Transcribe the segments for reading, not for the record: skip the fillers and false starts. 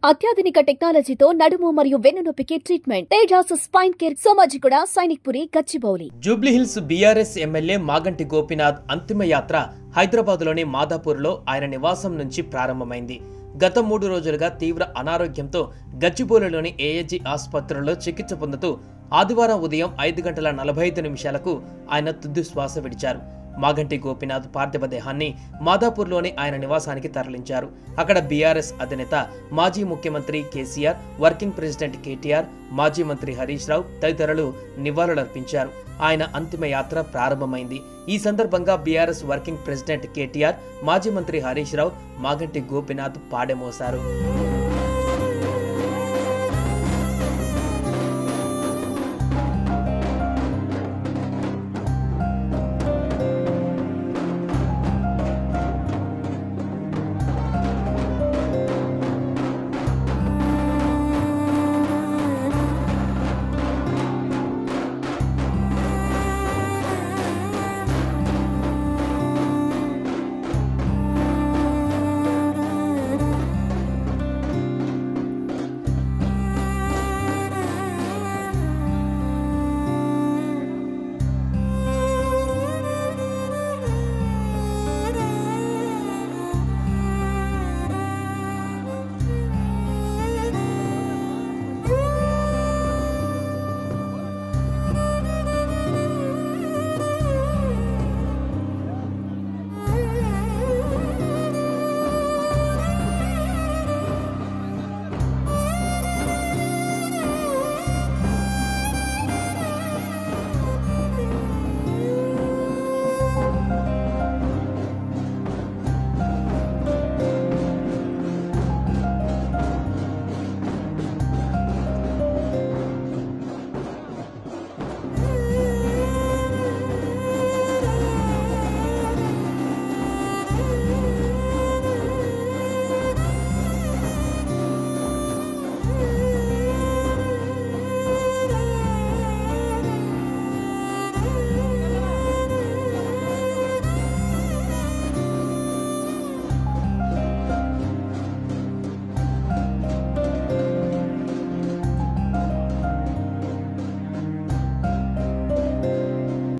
అత్యాధునిక టెక్నాలజీతో నడుము మరియు వెన్నునొప్పికి treatment. Tejas spine care, Somajiguda, Sainikpuri, Gachibowli. Jubilee Hills BRS MLA Maganti Gopinath అంతిమ యాత్ర హైదరాబాద్లోని మాదాపూర్లో ఆయన నివాసం నుంచి ప్రారంభమైంది. గత 3 రోజులుగా తీవ్ర అనారోగ్యంతో గచ్చిబౌలిలోని ఏఎజీ ఆసుపత్రిలో చికిత్స పొందుతూ ఆదివారం ఉదయం 5:45 ఆయన తుది శ్వాస విడిచారు. మాగంటి గోపీనాథ్ పార్థివ దేహాన్ని మాదాపూర్లోని ఆయన నివాసానికి తరలించారు. అక్కడ బీఆర్ఎస్ అధినేత మాజీ ముఖ్యమంత్రి కేసీఆర్, వర్కింగ్ ప్రెసిడెంట్ కేటీఆర్, మాజీ మంత్రి హరీష్ రావు తదితరులు నివాళులర్పించారు. ఆయన అంతిమ యాత్ర ప్రారంభమైంది. ఈ సందర్భంగా బీఆర్ఎస్ వర్కింగ్ ప్రెసిడెంట్ కేటీఆర్, మాజీ మంత్రి హరీష్ రావు మాగంటి గోపీనాథ్ పాడెమోశారు.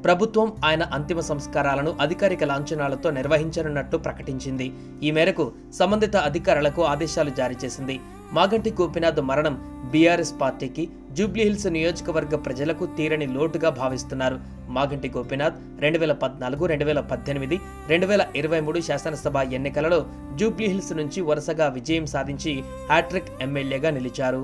ప్రభుత్వం ఆయన అంతిమ సంస్కారాలను అధికారిక లాంఛనాలతో నిర్వహించనున్నట్టు ప్రకటించింది. ఈ మేరకు సంబంధిత అధికారులకు ఆదేశాలు జారీ చేసింది. మాగంటి గోపీనాథ్ మరణం బీఆర్ఎస్ పార్టీకి, జూబ్లీహిల్స్ నియోజకవర్గ ప్రజలకు తీరని లోటుగా భావిస్తున్నారు. మాగంటి గోపీనాథ్ 2014, 2018, 2023 శాసనసభ ఎన్నికలలో జూబ్లీహిల్స్ నుంచి వరుసగా విజయం సాధించి హ్యాట్రిక్ ఎమ్మెల్యేగా నిలిచారు.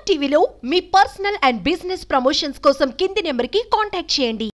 సుమన్ టీవీలో మీ పర్సనల్ అండ్ బిజినెస్ ప్రమోషన్స్ కోసం కింది నెంబర్కి కాంటాక్ట్ చేయండి.